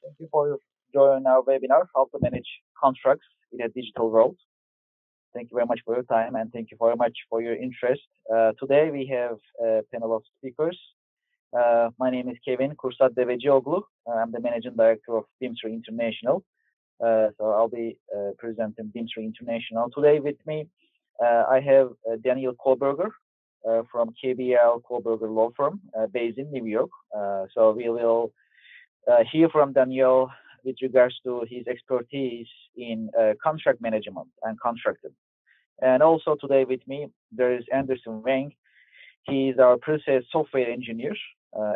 Thank you for joining our webinar, How to Manage Contracts in a Digital World. Thank you very much for your time and thank you very much for your interest. Today we have a panel of speakers. My name is Kevin Kursat Devecioglu. I'm the Managing Director of Bimser International. So I'll be presenting Bimser International. Today with me, I have Daniel Kohlberger from KBL Kohlberger Law Firm based in New York. So we will hear from Daniel with regards to his expertise in contract management and contracting. And also today with me, there is Anderson Wang. He is our process software engineer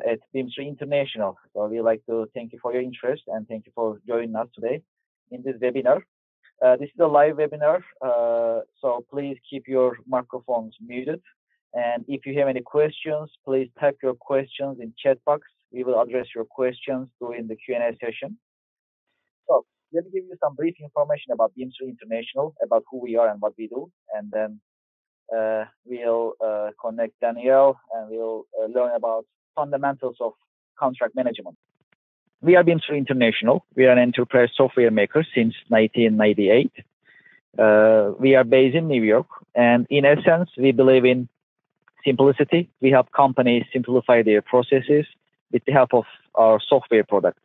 at Bimser International. So we'd like to thank you for your interest and thank you for joining us today in this webinar. This is a live webinar, so please keep your microphones muted. And if you have any questions, please type your questions in chat box. We will address your questions during the Q&A session. So let me give you some brief information about Bimser International, about who we are and what we do, and then we'll connect Danielle and we'll learn about fundamentals of contract management. We are Bimser International. We are an enterprise software maker since 1998. We are based in New York, and in essence, we believe in simplicity. We help companies simplify their processes with the help of our software products.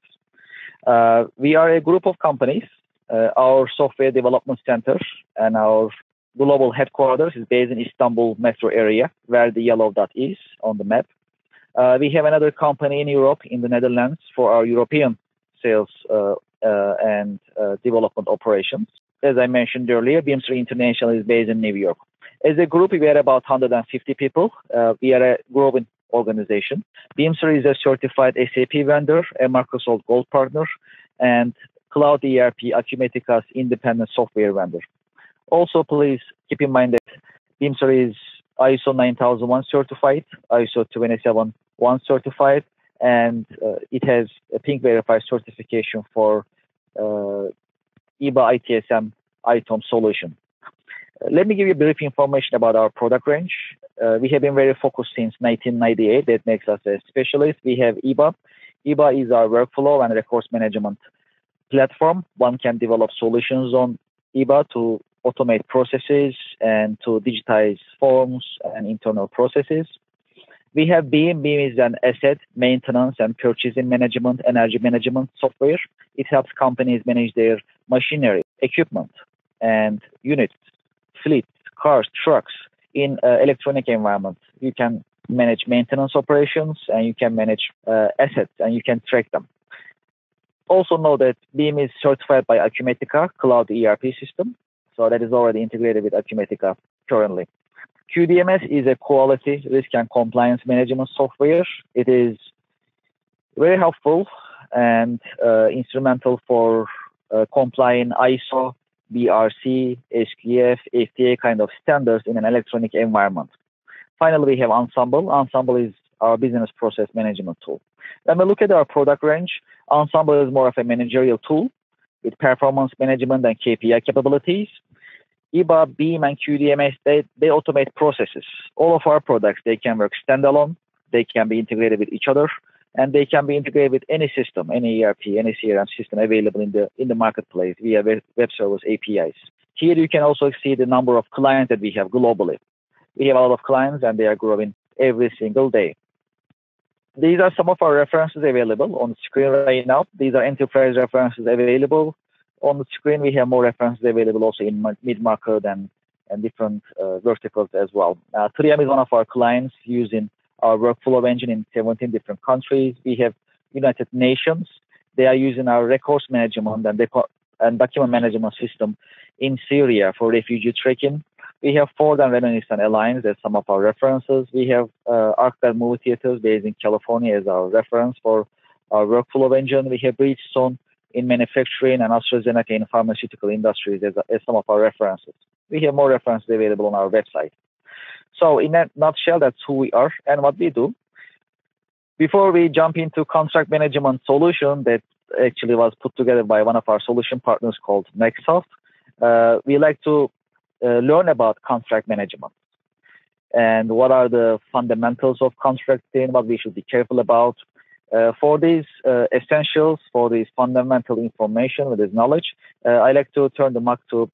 We are a group of companies. Our software development center and our global headquarters is based in Istanbul metro area, where the yellow dot is on the map. We have another company in Europe, in the Netherlands, for our European sales and development operations. As I mentioned earlier, Bimser International is based in New York. As a group, we are about 150 people. We are a growing organization. Bimser is a certified SAP vendor, a Microsoft Gold partner, and Cloud ERP Acumatica's independent software vendor. Also, please keep in mind that Bimser is ISO 9001 certified, ISO 271 certified, and it has a Pink Verified certification for IBA ITSM ITOM solution. Let me give you brief information about our product range. We have been very focused since 1998. That makes us a specialist. We have IBA. IBA is our workflow and records management platform. One can develop solutions on IBA to automate processes and to digitize forms and internal processes. We have BIM. BIM is an asset maintenance and purchasing management, energy management software. It helps companies manage their machinery, equipment, and units, fleet, cars, trucks in electronic environment. You can manage maintenance operations and you can manage assets and you can track them. Also know that BIM is certified by Acumatica Cloud ERP system. So that is already integrated with Acumatica currently. QDMS is a quality, risk, and compliance management software. It is very helpful and instrumental for complying ISO, BRC, SQF, FTA kind of standards in an electronic environment. Finally, we have Ensemble. Ensemble is our business process management tool. When we look at our product range, Ensemble is more of a managerial tool with performance management and KPI capabilities. IBA, BIM, and QDMS, they automate processes. All of our products, they can work standalone, they can be integrated with each other, and they can be integrated with any system, any ERP, any CRM system available in the marketplace via web service APIs. Here you can also see the number of clients that we have globally. We have a lot of clients and they are growing every single day. These are some of our references available on the screen right now. These are enterprise references available. On the screen, we have more references available also in mid-market and different verticals as well. 3M is one of our clients using our workflow engine in 17 different countries. We have United Nations. They are using our records management and document management system in Syria for refugee tracking. We have Ford and Renault-Nissan Alliance as some of our references. We have Arcade Movie Theaters based in California as our reference for our workflow engine. We have Bridgestone in manufacturing and AstraZeneca in pharmaceutical industries as some of our references. We have more references available on our website. So in a nutshell, that's who we are and what we do. Before we jump into contract management solution that actually was put together by one of our solution partners called Nextsoft, we like to learn about contract management and what are the fundamentals of contracting, what we should be careful about, For these essentials, for these fundamental information with this knowledge, I like to turn the mic to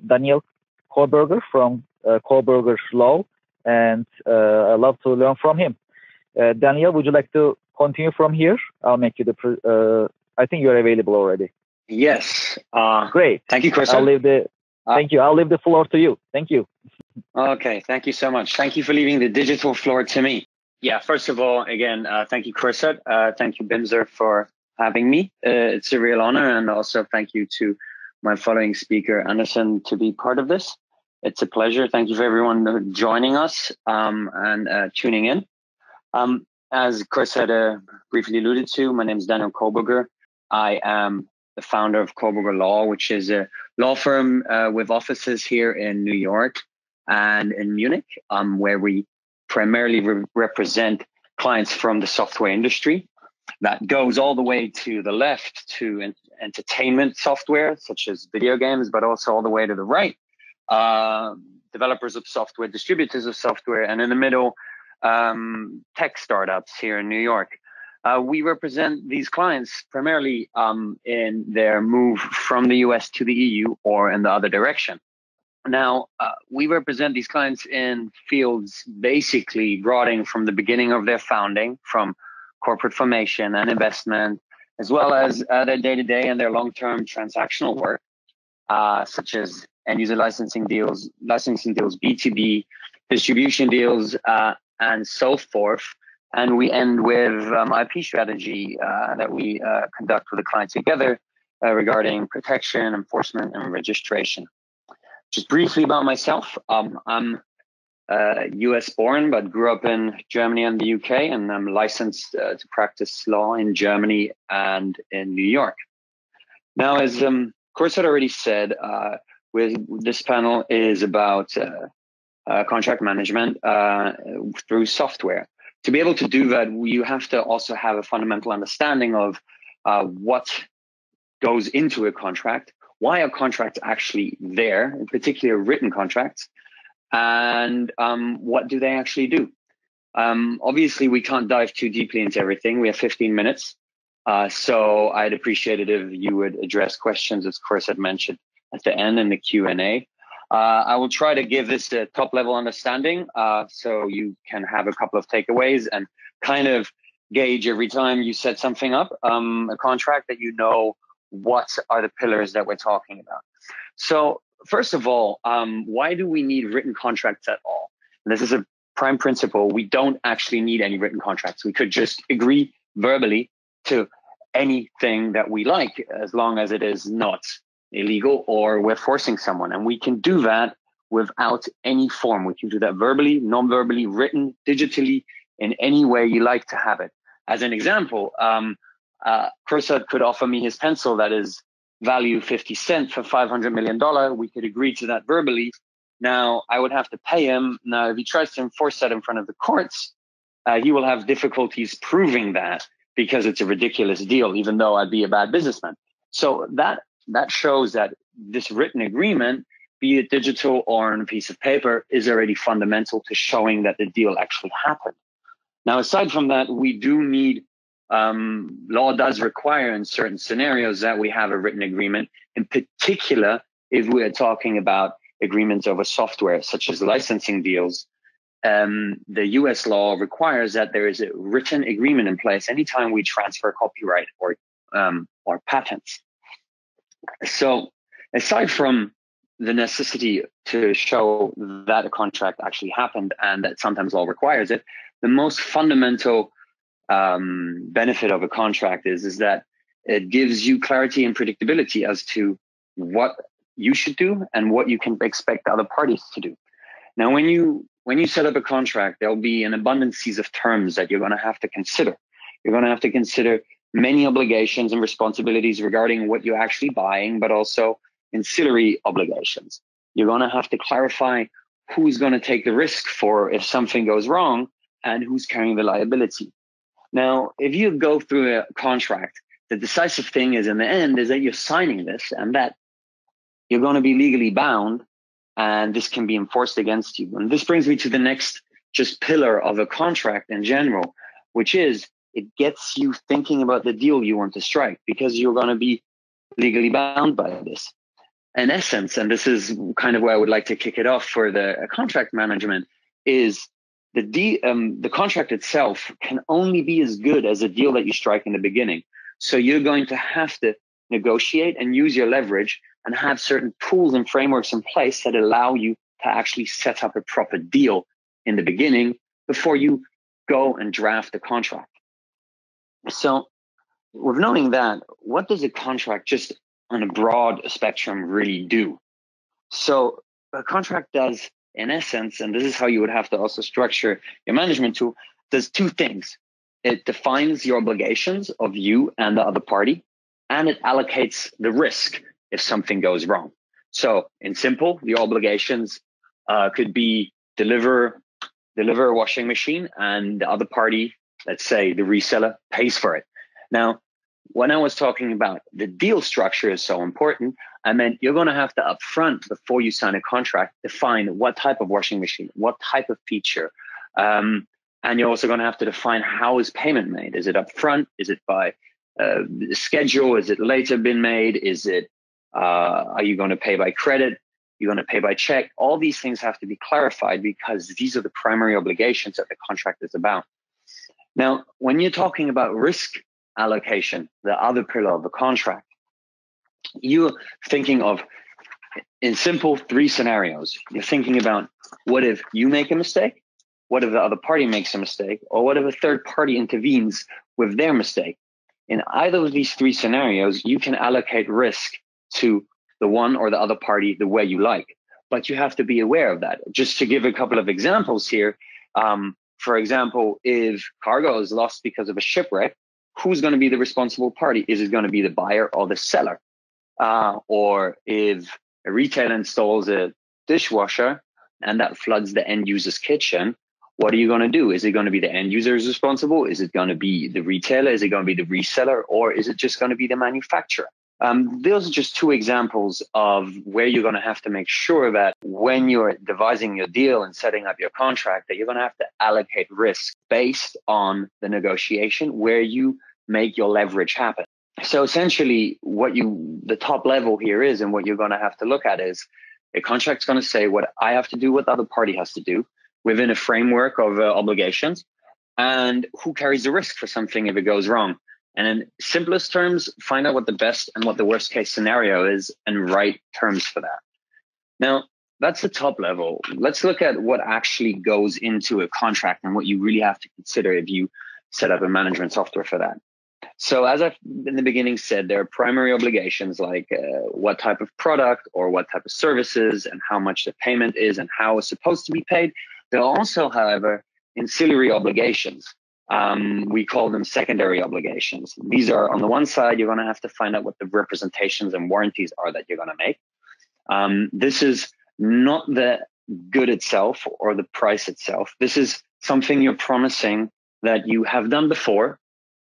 Daniel Kohlberger from Kohlberger Law, and I love to learn from him. Daniel, would you like to continue from here? I'll make you the. I think you're available already. Yes. Great. Thank you, Chris. Thank you. I'll leave the floor to you. Thank you. Okay. Thank you so much. Thank you for leaving the digital floor to me. Yeah. First of all, again, thank you, Chris. Thank you, Bimser, for having me. It's a real honor, and also thank you to my following speaker, Anderson, to be part of this. It's a pleasure. Thank you for everyone joining us and tuning in. As Chris had briefly alluded to, my name is Daniel Kohlberger. I am the founder of Kohlberger Law, which is a law firm with offices here in New York and in Munich, where we primarily represent clients from the software industry. That goes all the way to the left to entertainment software, such as video games, but also all the way to the right, developers of software, distributors of software, and in the middle, tech startups here in New York. We represent these clients primarily in their move from the US to the EU or in the other direction. Now, we represent these clients in fields basically broadening from the beginning of their founding, from corporate formation and investment, as well as their day-to-day and their long-term transactional work, such as end-user licensing deals, B2B, distribution deals, and so forth. And we end with IP strategy that we conduct with the client together regarding protection, enforcement, and registration. Just briefly about myself, I'm US born, but grew up in Germany and the UK, and I'm licensed to practice law in Germany and in New York. Now, as Chris had already said, with this panel is about contract management through software. To be able to do that, you have to also have a fundamental understanding of what goes into a contract, why are contracts actually there, in particular written contracts, and what do they actually do? Obviously, we can't dive too deeply into everything. We have 15 minutes. So I'd appreciate it if you would address questions, as Chris had mentioned, at the end in the Q&A. I will try to give this a top-level understanding so you can have a couple of takeaways and kind of gauge every time you set something up, a contract, that you know what are the pillars that we're talking about. So first of all, why do we need written contracts at all? And this is a prime principle. We don't actually need any written contracts. We could just agree verbally to anything that we like, as long as it is not illegal or we're forcing someone. And we can do that without any form. We can do that verbally, non-verbally, written, digitally, in any way you like to have it. As an example, Kursad could offer me his pencil that is value 50 cents for $500 million. We could agree to that verbally. Now, I would have to pay him. Now, if he tries to enforce that in front of the courts, he will have difficulties proving that, because it's a ridiculous deal, even though I'd be a bad businessman. So that shows that this written agreement, be it digital or on a piece of paper, is already fundamental to showing that the deal actually happened. Now, aside from that, we do need, law does require in certain scenarios that we have a written agreement, in particular, if we are talking about agreements over software, such as licensing deals. The US law requires that there is a written agreement in place anytime we transfer copyright or patents. So aside from the necessity to show that a contract actually happened and that sometimes law requires it, the most fundamental benefit of a contract is that it gives you clarity and predictability as to what you should do and what you can expect other parties to do. Now, when you set up a contract, there'll be an abundance of terms that you're going to have to consider. You're going to have to consider many obligations and responsibilities regarding what you're actually buying, but also ancillary obligations. You're going to have to clarify who's going to take the risk for if something goes wrong and who's carrying the liability. Now, if you go through a contract, the decisive thing is in the end is that you're signing this and that you're going to be legally bound, and this can be enforced against you. And this brings me to the next just pillar of a contract in general, which is it gets you thinking about the deal you want to strike, because you're going to be legally bound by this. In essence, and this is kind of where I would like to kick it off for the contract management, is the contract itself can only be as good as a deal that you strike in the beginning. So you're going to have to negotiate and use your leverage and have certain tools and frameworks in place that allow you to actually set up a proper deal in the beginning before you go and draft the contract. So with knowing that, what does a contract just on a broad spectrum really do? So a contract does, in essence, and this is how you would have to also structure your management tool, does two things. It defines your obligations of you and the other party, and it allocates the risk if something goes wrong. So in simple, the obligations could be deliver a washing machine, and the other party, let's say the reseller, pays for it. Now, when I was talking about the deal structure is so important, I meant you're going to have to upfront, before you sign a contract, define what type of washing machine, what type of feature, and you're also going to have to define how is payment made. Is it upfront? Is it by schedule? Is it later been made? Is it are you going to pay by credit? You're going to pay by check? All these things have to be clarified, because these are the primary obligations that the contract is about. Now, when you're talking about risk allocation, the other pillar of the contract, you're thinking of, in simple, three scenarios. You're thinking about, what if you make a mistake? What if the other party makes a mistake? Or what if a third party intervenes with their mistake? In either of these three scenarios, you can allocate risk to the one or the other party the way you like, but you have to be aware of that. Just to give a couple of examples here, for example, if cargo is lost because of a shipwreck, who's going to be the responsible party? Is it going to be the buyer or the seller? Or if a retailer installs a dishwasher and that floods the end user's kitchen, what are you going to do? Is it going to be the end user is responsible? Is it going to be the retailer? Is it going to be the reseller? Or is it just going to be the manufacturer? Those are just two examples of where you're going to have to make sure that when you're devising your deal and setting up your contract, that you're going to have to allocate risk based on the negotiation where you make your leverage happen. So essentially the top level here is, and what you're going to have to look at is, a contract's going to say what I have to do, what the other party has to do within a framework of obligations, and who carries the risk for something if it goes wrong. And in simplest terms, find out what the best and what the worst case scenario is and write terms for that. Now, that's the top level. Let's look at what actually goes into a contract and what you really have to consider if you set up a management software for that. So as I've in the beginning said, there are primary obligations like what type of product or what type of services and how much the payment is and how it's supposed to be paid. There are also, however, ancillary obligations. We call them secondary obligations. These are, on the one side, you're going to have to find out what the representations and warranties are that you're going to make. This is not the good itself or the price itself. This is something you're promising that you have done before,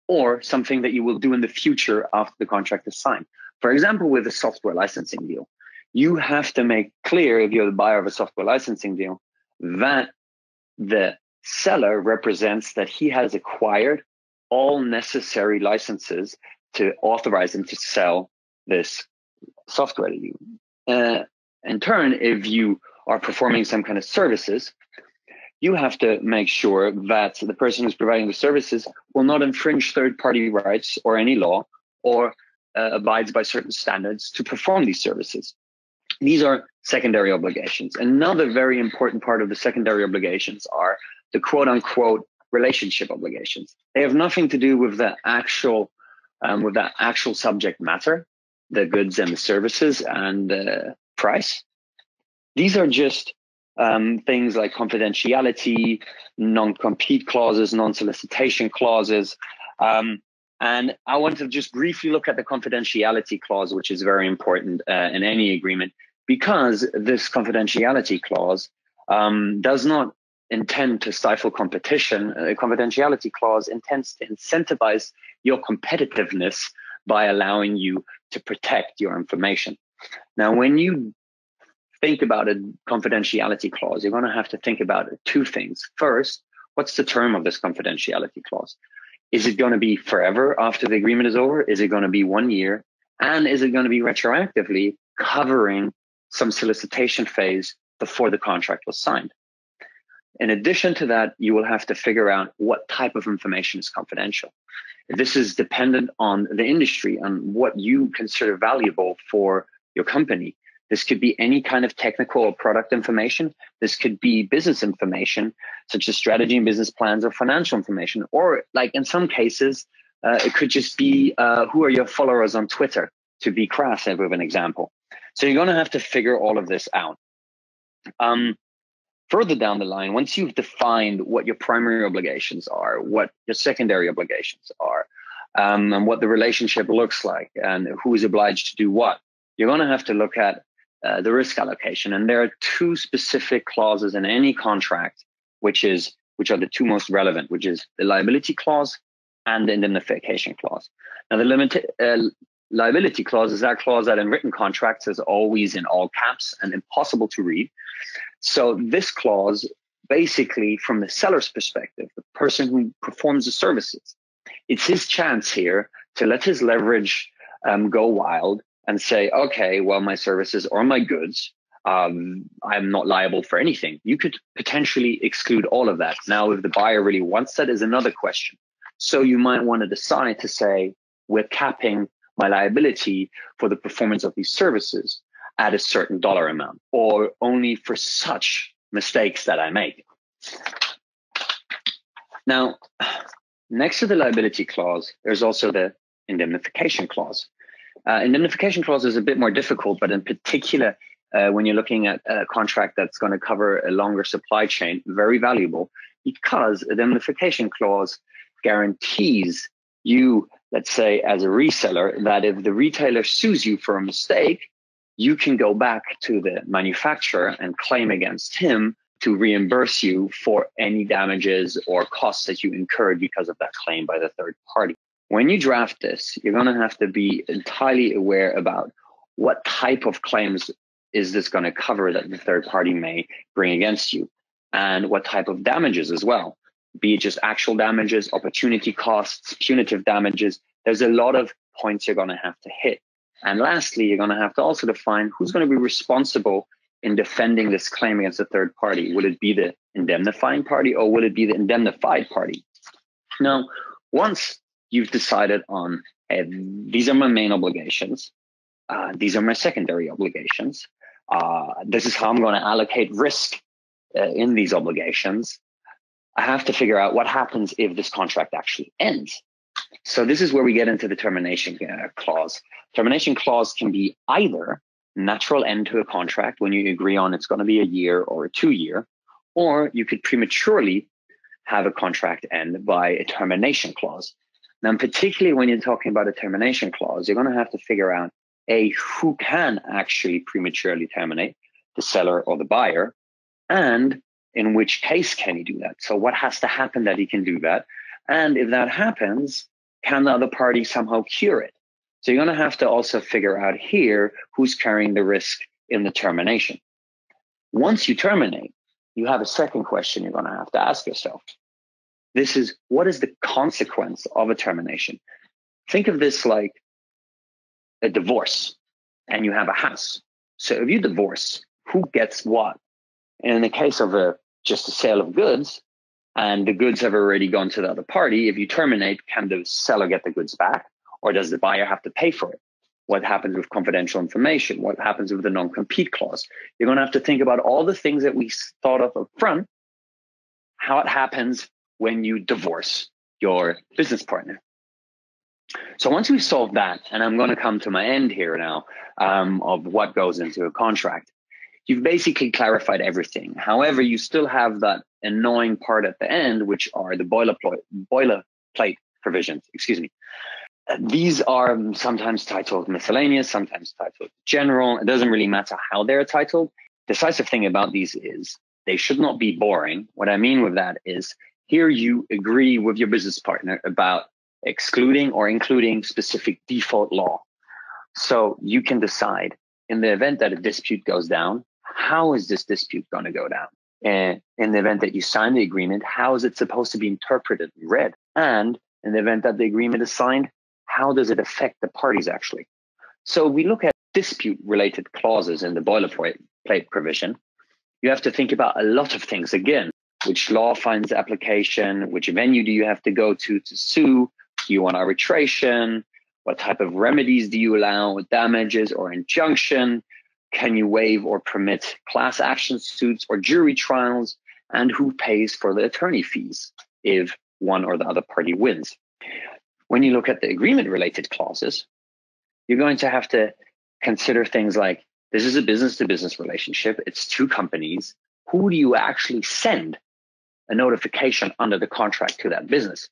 or something that you will do in the future after the contract is signed. For example, with a software licensing deal, you have to make clear, if you're the buyer of a software licensing deal, that the seller represents that he has acquired all necessary licenses to authorize him to sell this software to you. In turn, if you are performing some kind of services, you have to make sure that the person who's providing the services will not infringe third-party rights or any law, or abides by certain standards to perform these services. These are secondary obligations. Another very important part of the secondary obligations are the quote-unquote relationship obligations. They have nothing to do with the actual subject matter, the goods and the services and the price. These are just things like confidentiality, non-compete clauses, non-solicitation clauses. And I want to just briefly look at the confidentiality clause, which is very important in any agreement, because this confidentiality clause does not intend to stifle competition. A confidentiality clause intends to incentivize your competitiveness by allowing you to protect your information. Now, when you think about a confidentiality clause, you're going to have to think about two things. First, what's the term of this confidentiality clause? Is it going to be forever after the agreement is over? Is it going to be 1 year? And is it going to be retroactively covering some solicitation phase before the contract was signed? In addition to that, you will have to figure out what type of information is confidential. This is dependent on the industry, on what you consider valuable for your company. This could be any kind of technical or product information. This could be business information, such as strategy and business plans or financial information. Or like in some cases, it could just be who are your followers on Twitter, to be crass with an example. So you're going to have to figure all of this out. Further down the line, once you've defined what your primary obligations are, what your secondary obligations are, and what the relationship looks like and who is obliged to do what, you're going to have to look at the risk allocation. And there are two specific clauses in any contract, which are the two most relevant, which is the liability clause and the indemnification clause. Now, the liability clause is that clause that in written contracts is always in all caps and impossible to read. So this clause, basically from the seller's perspective, the person who performs the services, it's his chance here to let his leverage go wild and say, okay, well, my services or my goods, I'm not liable for anything. You could potentially exclude all of that. Now, if the buyer really wants that is another question. So you might want to decide to say, we're capping my liability for the performance of these services at a certain dollar amount, or only for such mistakes that I make. Now, next to the liability clause, there's also the indemnification clause. Indemnification clause is a bit more difficult, but in particular, when you're looking at a contract that's going to cover a longer supply chain, very valuable, because indemnification clause guarantees you, let's say, as a reseller, that if the retailer sues you for a mistake, you can go back to the manufacturer and claim against him to reimburse you for any damages or costs that you incurred because of that claim by the third party. When you draft this, you're going to have to be entirely aware about what type of claims is this going to cover that the third party may bring against you, and what type of damages as well, be it just actual damages, opportunity costs, punitive damages. There's a lot of points you're going to have to hit. And lastly, you're going to have to also define who's going to be responsible in defending this claim against a third party. Will it be the indemnifying party or will it be the indemnified party? Now, once you've decided on, hey, these are my main obligations, these are my secondary obligations, this is how I'm going to allocate risk in these obligations, I have to figure out what happens if this contract actually ends. So this is where we get into the termination clause. Termination clause can be either natural end to a contract when you agree on it's going to be a year or a 2 year, or you could prematurely have a contract end by a termination clause. Now, particularly when you're talking about a termination clause, you're going to have to figure out who can actually prematurely terminate, the seller or the buyer, and in which case can he do that? So what has to happen that he can do that? And if that happens, can the other party somehow cure it? So you're going to have to also figure out here who's carrying the risk in the termination. Once you terminate, you have a second question you're going to have to ask yourself. This is, what is the consequence of a termination? Think of this like a divorce, and you have a house. So if you divorce, who gets what? And in the case of just a sale of goods, and the goods have already gone to the other party, if you terminate, can the seller get the goods back? Or does the buyer have to pay for it? What happens with confidential information? What happens with the non-compete clause? You're going to have to think about all the things that we thought of up front, how it happens when you divorce your business partner. So once we've solved that, and I'm going to come to my end here now of what goes into a contract, you've basically clarified everything. However, you still have that annoying part at the end, which are the boilerplate provisions. These are sometimes titled miscellaneous, sometimes titled general. It doesn't really matter how they're titled. The decisive thing about these is they should not be boring. What I mean with that is here you agree with your business partner about excluding or including specific default law. So you can decide in the event that a dispute goes down, how is this dispute going to go down? And in the event that you sign the agreement, how is it supposed to be interpreted and read? And in the event that the agreement is signed, how does it affect the parties actually? So we look at dispute-related clauses in the boilerplate provision. You have to think about a lot of things again. Which law finds application? Which venue do you have to go to sue? Do you want arbitration? What type of remedies do you allow? Damages or injunction? Can you waive or permit class action suits or jury trials? And who pays for the attorney fees if one or the other party wins? When you look at the agreement-related clauses, you're going to have to consider things like, this is a business-to-business relationship. It's two companies. Who do you actually send a notification under the contract to that business?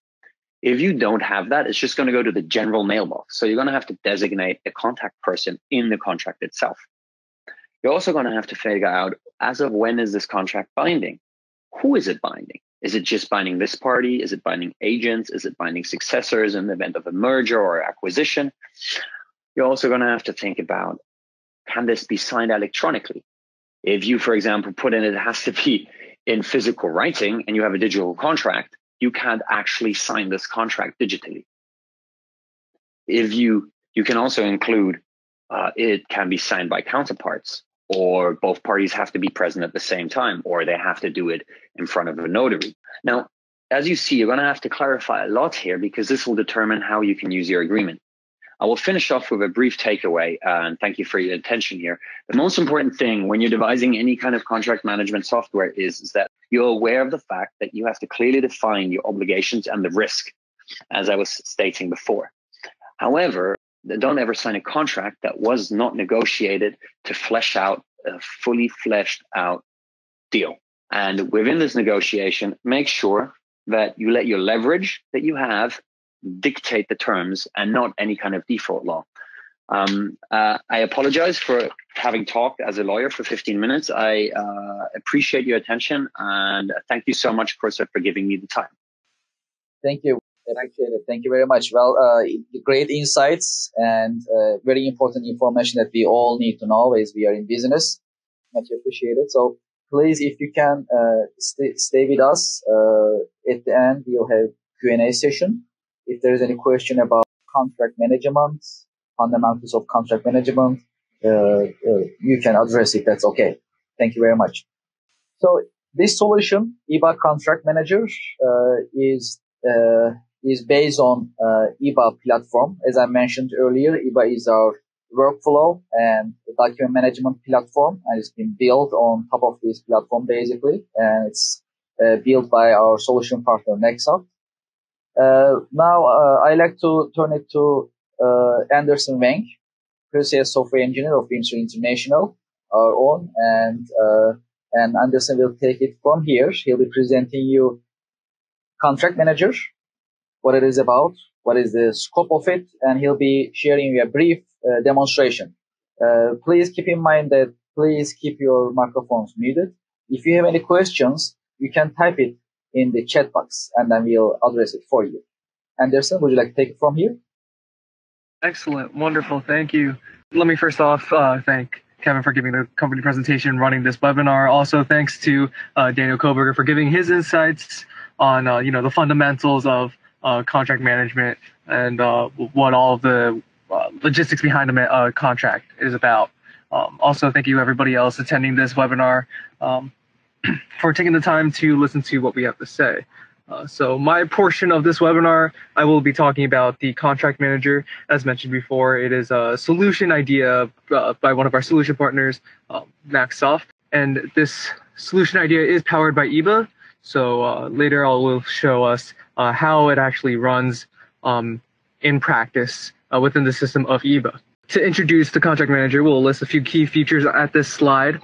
If you don't have that, it's just going to go to the general mailbox. So you're going to have to designate a contact person in the contract itself. You're also going to have to figure out, as of when is this contract binding? Who is it binding? Is it just binding this party? Is it binding agents? Is it binding successors in the event of a merger or acquisition? You're also going to have to think about, can this be signed electronically? If you, for example, put in it has to be in physical writing and you have a digital contract, you can't actually sign this contract digitally. If you can also include, it can be signed by counterparts, or both parties have to be present at the same time, or they have to do it in front of a notary. Now, as you see, you're going to have to clarify a lot here because this will determine how you can use your agreement. I will finish off with a brief takeaway, and thank you for your attention here. The most important thing when you're devising any kind of contract management software is that you're aware of the fact that you have to clearly define your obligations and the risk, as I was stating before. However, don't ever sign a contract that was not negotiated to flesh out a fully fleshed out deal. And within this negotiation, make sure that you let your leverage that you have dictate the terms and not any kind of default law. I apologize for having talked as a lawyer for 15 minutes. I appreciate your attention, and thank you so much, Corsa, for giving me the time. Thank you. I appreciate it. Thank you very much. Well, great insights and very important information that we all need to know as we are in business. Much appreciated. So please, if you can stay with us, at the end, we'll have Q&A session. If there is any question about contract management, fundamentals of contract management, you can address it. That's okay. Thank you very much. So this solution, EBA Contract Manager, is based on EBA platform. As I mentioned earlier, EBA is our workflow and document management platform, and it's been built on top of this platform basically, and it's built by our solution partner Nexaft. Now I like to turn it to Anderson Wang, pre-sales software engineer of Bimser International, our own, and Anderson will take it from here. He'll be presenting you contract manager, what it is about, what is the scope of it, and he'll be sharing you a brief demonstration. Please keep in mind that please keep your microphones muted. If you have any questions, you can type it in the chat box, and then we'll address it for you. Anderson, would you like to take it from here? Excellent. Wonderful. Thank you. Let me first off thank Kevin for giving the company presentation, running this webinar. Also, thanks to Daniel Koberger for giving his insights on the fundamentals of contract management and what all of the logistics behind a contract is about. Also, thank you everybody else attending this webinar for taking the time to listen to what we have to say. So my portion of this webinar, I will be talking about the contract manager. As mentioned before, it is a solution idea by one of our solution partners, Nexaft. And this solution idea is powered by EBA. So later I will show us how it actually runs in practice within the system of EBA. To introduce the contract manager, we'll list a few key features at this slide.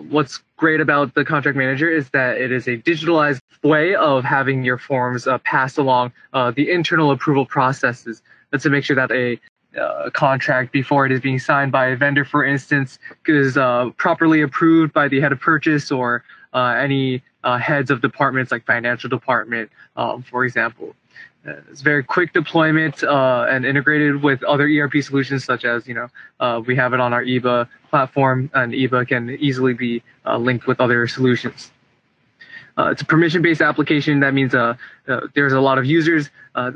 What's great about the contract manager is that it is a digitalized way of having your forms pass along the internal approval processes to make sure that a contract before it is being signed by a vendor, for instance, is properly approved by the head of purchase or any heads of departments like financial department, for example. It's very quick deployment and integrated with other ERP solutions, such as, we have it on our EBA platform, and EBA can easily be linked with other solutions. It's a permission-based application. That means there's a lot of users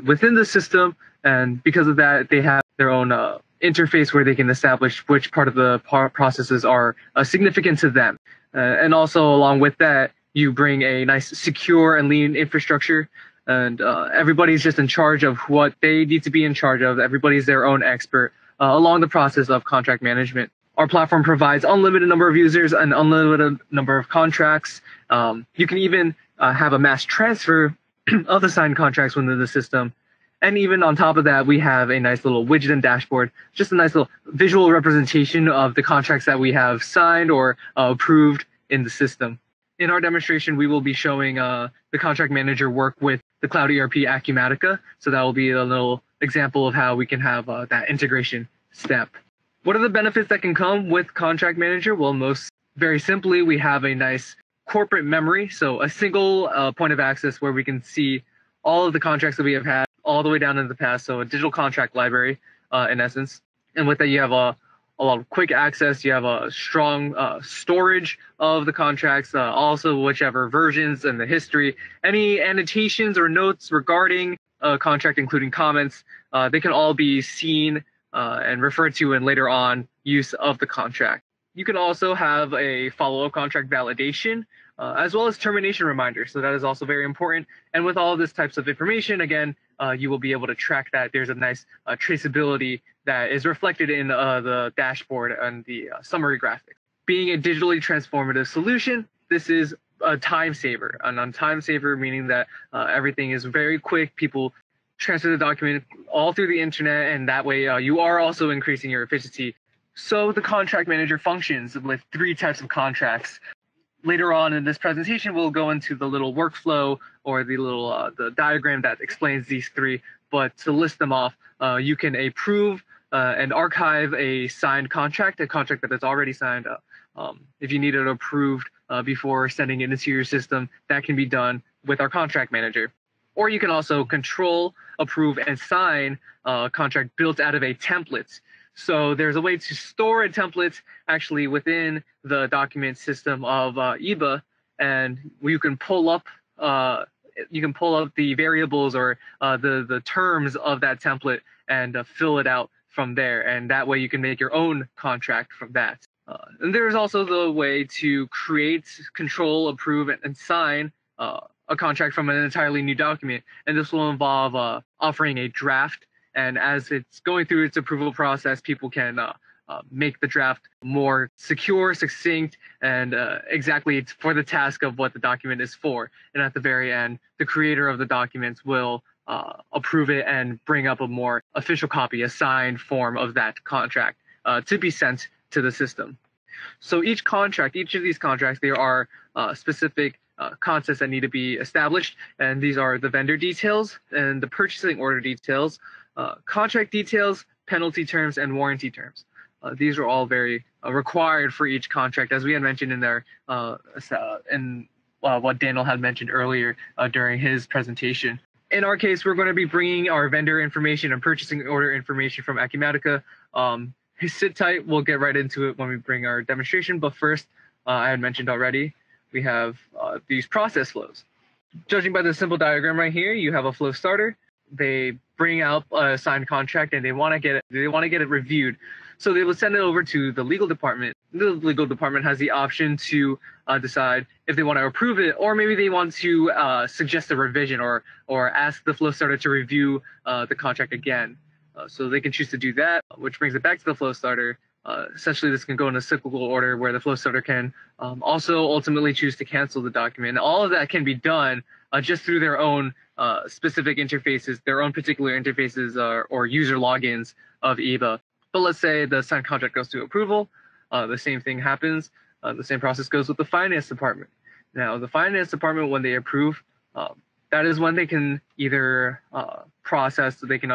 within the system, and because of that, they have their own interface where they can establish which part of the processes are significant to them. And also along with that, you bring a nice secure and lean infrastructure, and everybody's just in charge of what they need to be in charge of. Everybody's their own expert along the process of contract management. Our platform provides unlimited number of users and unlimited number of contracts. You can even have a mass transfer of the signed contracts within the system. And even on top of that, we have a nice little widget and dashboard, just a nice little visual representation of the contracts that we have signed or approved in the system. In our demonstration, we will be showing the contract manager work with the Cloud ERP Acumatica. So that will be a little example of how we can have that integration step. What are the benefits that can come with Contract Manager? Well, very simply, we have a nice corporate memory. So a single point of access where we can see all of the contracts that we have had all the way down into the past. So a digital contract library, in essence. And with that, you have a lot of quick access. You have a strong storage of the contracts, also whichever versions and the history. Any annotations or notes regarding a contract, including comments, they can all be seen and referred to in later on use of the contract. You can also have a follow-up contract validation, as well as termination reminders. So that is also very important. And with all of this types of information, again, you will be able to track that. There's a nice traceability that is reflected in the dashboard and the summary graphics. Being a digitally transformative solution, this is a time saver. And on time saver, meaning that everything is very quick. People transfer the document all through the internet, and that way you are also increasing your efficiency. So the contract manager functions with 3 types of contracts. Later on in this presentation, we'll go into the little workflow or the little the diagram that explains these 3. But to list them off, you can approve and archive a signed contract, a contract that is already signed. If you need it approved before sending it into your system, that can be done with our contract manager. Or you can also control, approve, and sign a contract built out of a template. So there's a way to store a template actually within the document system of EBA, and you can pull up the variables or the terms of that template and fill it out from there. And that way you can make your own contract from that. And there's also the way to create, control, approve, and sign a contract from an entirely new document. And this will involve offering a draft. And as it's going through its approval process, people can make the draft more secure, succinct, and exactly for the task of what the document is for. And at the very end, the creator of the documents will approve it and bring up a more official copy, a signed form of that contract to be sent to the system. So each of these contracts, there are specific concepts that need to be established, and these are the vendor details and the purchasing order details, contract details, penalty terms, and warranty terms. These are all very required for each contract, as we had mentioned in there, what Daniel had mentioned earlier during his presentation. In our case, we're going to be bringing our vendor information and purchasing order information from Acumatica. Sit tight, we'll get right into it when we bring our demonstration, but first, I had mentioned already, we have these process flows. Judging by the simple diagram right here, you have a flow starter. They bring out a signed contract and they want to get it reviewed. So they will send it over to the legal department. The legal department has the option to decide if they want to approve it, or maybe they want to suggest a revision or ask the flow starter to review the contract again. So they can choose to do that, which brings it back to the flow starter. Essentially, this can go in a cyclical order where the flow starter can also ultimately choose to cancel the document. And all of that can be done just through their own specific interfaces, their own particular interfaces or user logins of EBA. But let's say the signed contract goes to approval. The same thing happens. The same process goes with the finance department. Now, the finance department, when they approve, that is when they can either process, they can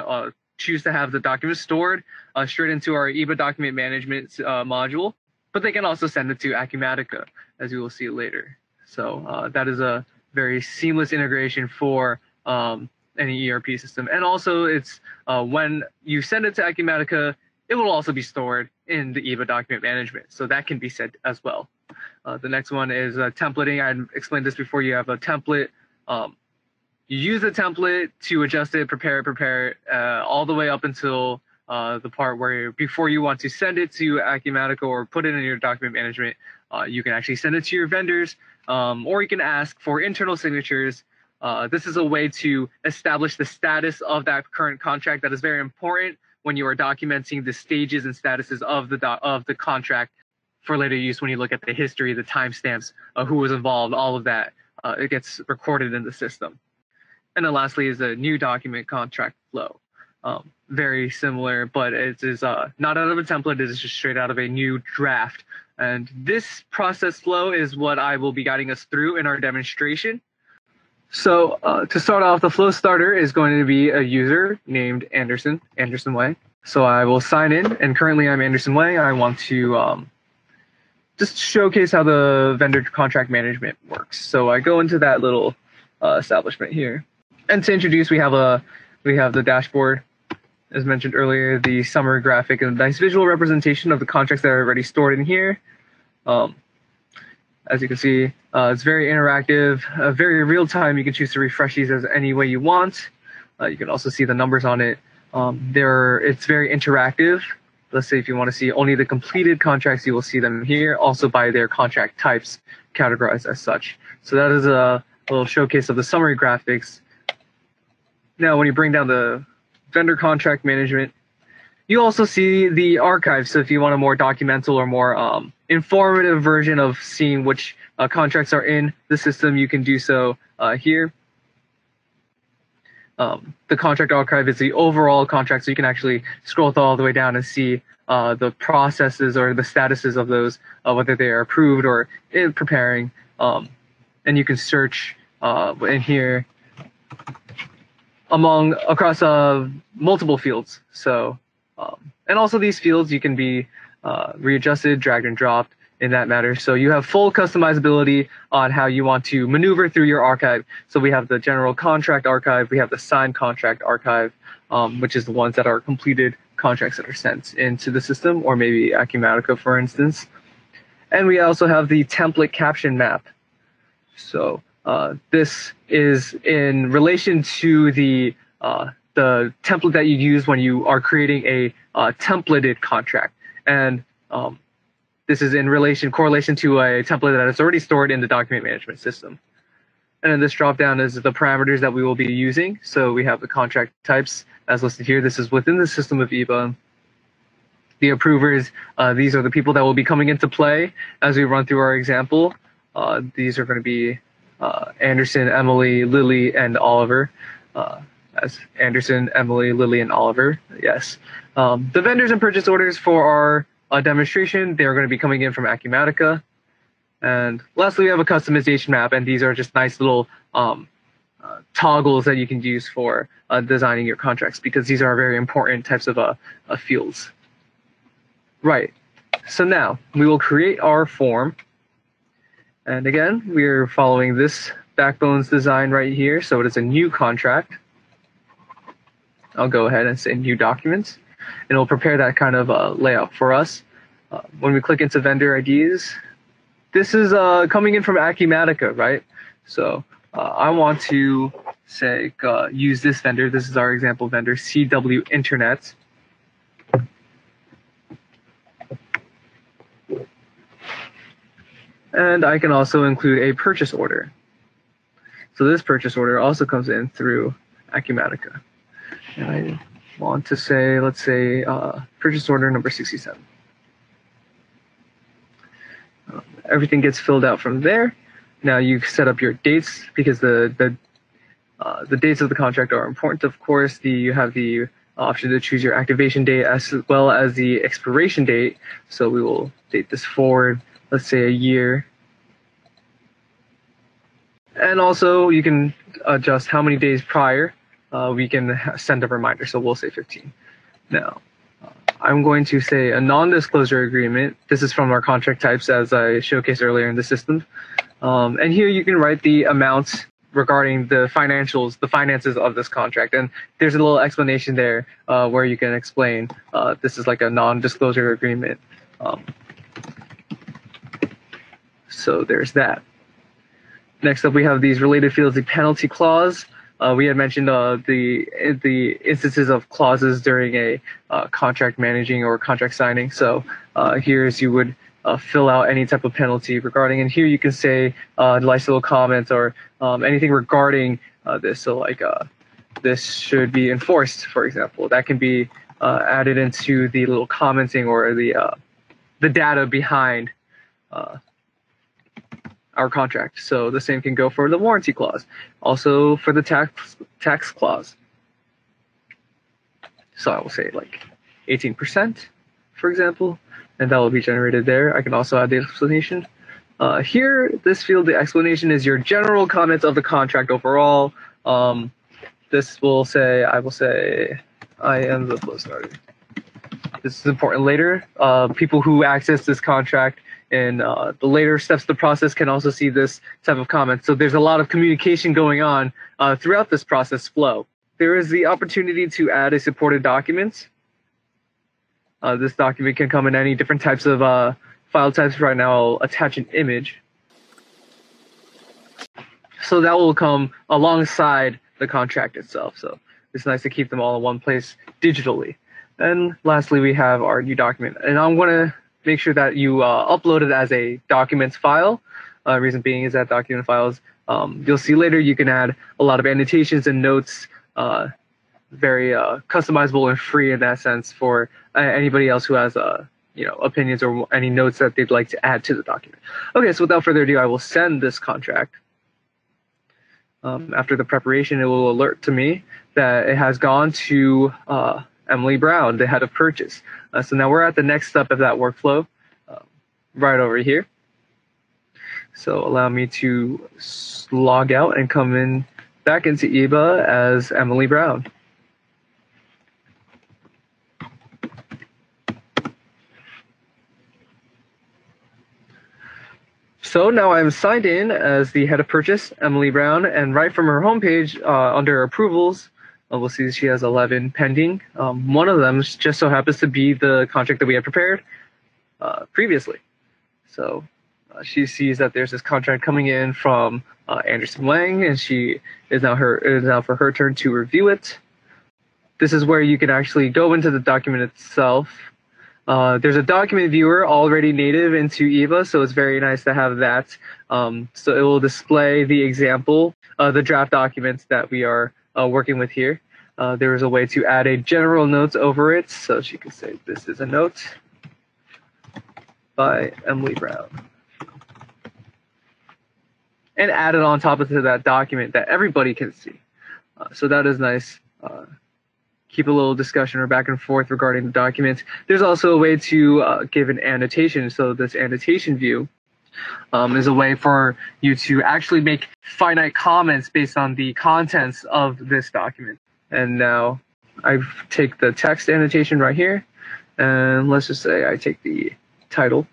choose to have the document stored straight into our EBA document management module, but they can also send it to Acumatica, as you will see later. So that is a very seamless integration for any ERP system. And also, it's when you send it to Acumatica, it will also be stored in the EBA document management. So that can be set as well. The next one is templating. I explained this before. You have a template. You use the template to adjust it, prepare it, all the way up until the part where before you want to send it to Acumatica or put it in your document management, you can actually send it to your vendors, or you can ask for internal signatures. This is a way to establish the status of that current contract. That is very important when you are documenting the stages and statuses of the contract for later use. When you look at the history, the timestamps, who was involved, all of that, it gets recorded in the system. And then lastly is a new document contract flow. Very similar, but it is not out of a template. It is just straight out of a new draft. And this process flow is what I will be guiding us through in our demonstration. So to start off, the flow starter is going to be a user named Anderson Way. So I will sign in, and currently I'm Anderson Way. I want to just showcase how the vendor contract management works. So I go into that little establishment here. And to introduce, we have the dashboard, as mentioned earlier, the summary graphic, and a nice visual representation of the contracts that are already stored in here. As you can see, it's very interactive, very real time. You can choose to refresh these as any way you want. You can also see the numbers on it. It's very interactive. Let's say if you want to see only the completed contracts, you will see them here, also by their contract types categorized as such. So that is a little showcase of the summary graphics. Now, when you bring down the vendor contract management, you also see the archive. So if you want a more documental or more informative version of seeing which contracts are in the system, you can do so here. The contract archive is the overall contract, so you can actually scroll all the way down and see the processes or the statuses of those, whether they are approved or in preparing. And you can search in here across multiple fields. So, and also these fields you can be readjusted, dragged and dropped in that matter. So you have full customizability on how you want to maneuver through your archive. So we have the general contract archive, we have the signed contract archive, which is the ones that are completed contracts that are sent into the system, or maybe Acumatica, for instance. And we also have the template caption map. So this is in relation to the template that you use when you are creating a templated contract, and this is in correlation to a template that is already stored in the document management system. And then this drop-down is the parameters that we will be using. So we have the contract types as listed here. This is within the system of EBA. The approvers, these are the people that will be coming into play as we run through our example. These are going to be Anderson, Emily, Lily, and Oliver. As Anderson, Emily, Lily, and Oliver, yes. The vendors and purchase orders for our demonstration, they're going to be coming in from Acumatica. And lastly, we have a customization map, and these are just nice little toggles that you can use for designing your contracts, because these are very important types of fields. Right, so now we will create our form. And again, we're following this backbones design right here. So it is a new contract. I'll go ahead and say new documents, and it'll prepare that kind of layout for us. When we click into vendor IDs, this is coming in from Acumatica, right? So I want to say use this vendor. This is our example vendor, CW Internet. And I can also include a purchase order. So this purchase order also comes in through Acumatica. And I want to say, let's say, purchase order number 67. Everything gets filled out from there. Now you set up your dates, because the dates of the contract are important. Of course, you have the option to choose your activation date as well as the expiration date. So we will date this forward, let's say a year. And also you can adjust how many days prior we can send a reminder. So we'll say 15. Now, I'm going to say a non-disclosure agreement. This is from our contract types, as I showcased earlier in the system. And here you can write the amounts regarding the financials, the finances of this contract. And there's a little explanation there where you can explain this is like a non-disclosure agreement. So there's that. Next up, we have these related fields, the penalty clause. We had mentioned the instances of clauses during a contract managing or contract signing. So here's you would fill out any type of penalty regarding, and here you can say nice little comments or anything regarding this. So like this should be enforced, for example. That can be added into the little commenting or the data behind our contract. So the same can go for the warranty clause, also for the tax clause. So I will say like 18%, for example, and that will be generated there. I can also add the explanation. Here, this field, the explanation is your general comments of the contract overall. This will say, I will say, I am the flow starter. This is important later. People who access this contract in the later steps of the process can also see this type of comment. So there's a lot of communication going on throughout this process flow. There is the opportunity to add a supported document. This document can come in any different types of file types. Right now, I'll attach an image. So that will come alongside the contract itself. So it's nice to keep them all in one place digitally. And lastly, we have our new document. And I'm going to make sure that you upload it as a documents file. Reason being is that document files, you'll see later, you can add a lot of annotations and notes, very customizable and free in that sense for anybody else who has opinions or any notes that they'd like to add to the document. Okay, so without further ado, I will send this contract. After the preparation, it will alert to me that it has gone to Emily Brown, the head of purchase. So now we're at the next step of that workflow, right over here. So allow me to log out and come in back into EBA as Emily Brown. So now I'm signed in as the head of purchase, Emily Brown, and right from her homepage under approvals, we'll see she has 11 pending. One of them just so happens to be the contract that we had prepared previously. So she sees that there's this contract coming in from Anderson Wang, and it is now for her turn to review it. This is where you can actually go into the document itself. There's a document viewer already native into EVA, so it's very nice to have that. So it will display the example, the draft documents that we are working with here. There is a way to add a general notes over it, so she can say this is a note by Emily Brown, and add it on top of that document that everybody can see. So that is nice. Keep a little discussion or back and forth regarding the document. There's also a way to give an annotation. So this annotation view is a way for you to actually make finite comments based on the contents of this document. And now I take the text annotation right here, and let's just say I take the title.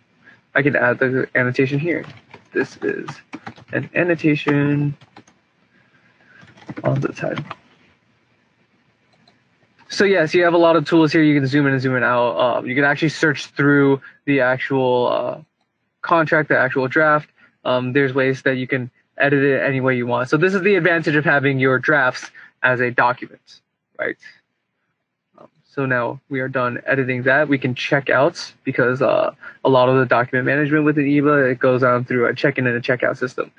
I can add the annotation here. This is an annotation on the title. So yes, you have a lot of tools here. You can zoom in and zoom in out. You can actually search through the actual contract, the actual draft. There's ways that you can edit it any way you want. So this is the advantage of having your drafts as a document, right? So now we are done editing that. We can check out, because a lot of the document management within EVA, it goes on through a check-in and a checkout system.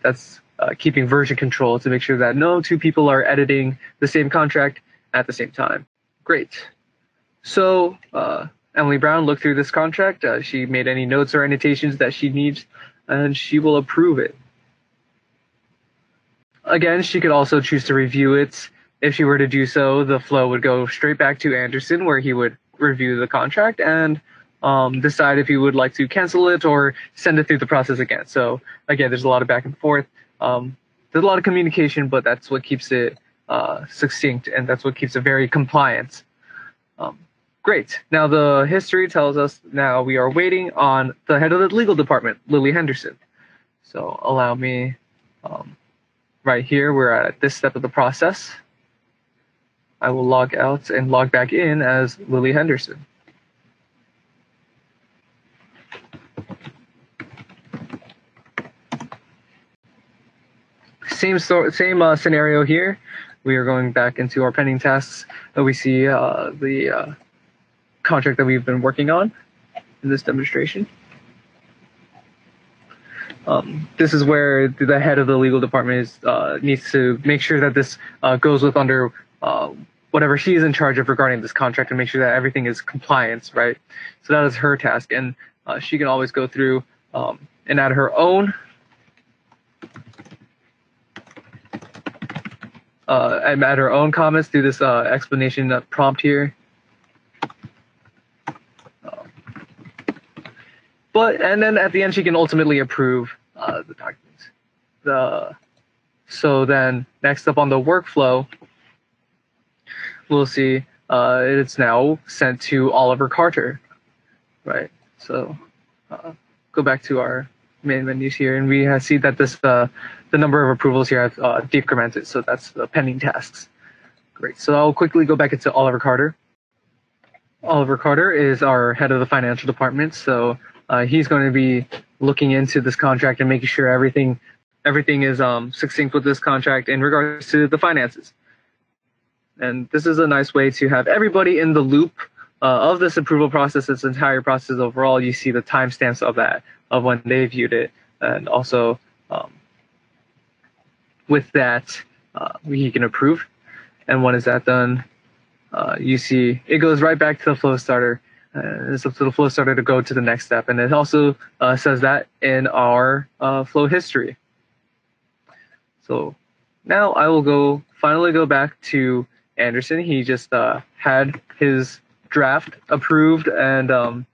That's keeping version control to make sure that no two people are editing the same contract at the same time. Great. So Emily Brown looked through this contract. She made any notes or annotations that she needs, and she will approve it. Again, she could also choose to review it. If she were to do so, the flow would go straight back to Anderson, where he would review the contract and decide if he would like to cancel it or send it through the process again. So again, there's a lot of back and forth. There's a lot of communication, but that's what keeps it succinct, and that's what keeps it very compliant. Great. Now the history tells us now we are waiting on the head of the legal department, Lily Henderson. So allow me, right here, we're at this step of the process. I will log out and log back in as Lily Henderson. same scenario here. We are going back into our pending tasks. We see the contract that we've been working on in this demonstration. This is where the head of the legal department needs to make sure that this goes with under whatever she is in charge of regarding this contract and make sure that everything is compliance, right? So that is her task, and she can always go through and add her own comments through this explanation prompt here. And then at the end, she can ultimately approve the documents. So then next up on the workflow, we'll see it's now sent to Oliver Carter, right? So go back to our main menus here, and we see that this the number of approvals here have decremented, so that's the pending tasks. Great, so I'll quickly go back into Oliver Carter. Oliver Carter is our head of the financial department, so he's going to be looking into this contract and making sure everything is succinct with this contract in regards to the finances. And this is a nice way to have everybody in the loop of this approval process, this entire process overall. You see the timestamps of that, of when they viewed it, and also with that, he can approve. And when is that done? You see it goes right back to the flow starter. It's up to the flow starter to go to the next step, and it also says that in our flow history. So now I will finally go back to Anderson. He just had his draft approved, and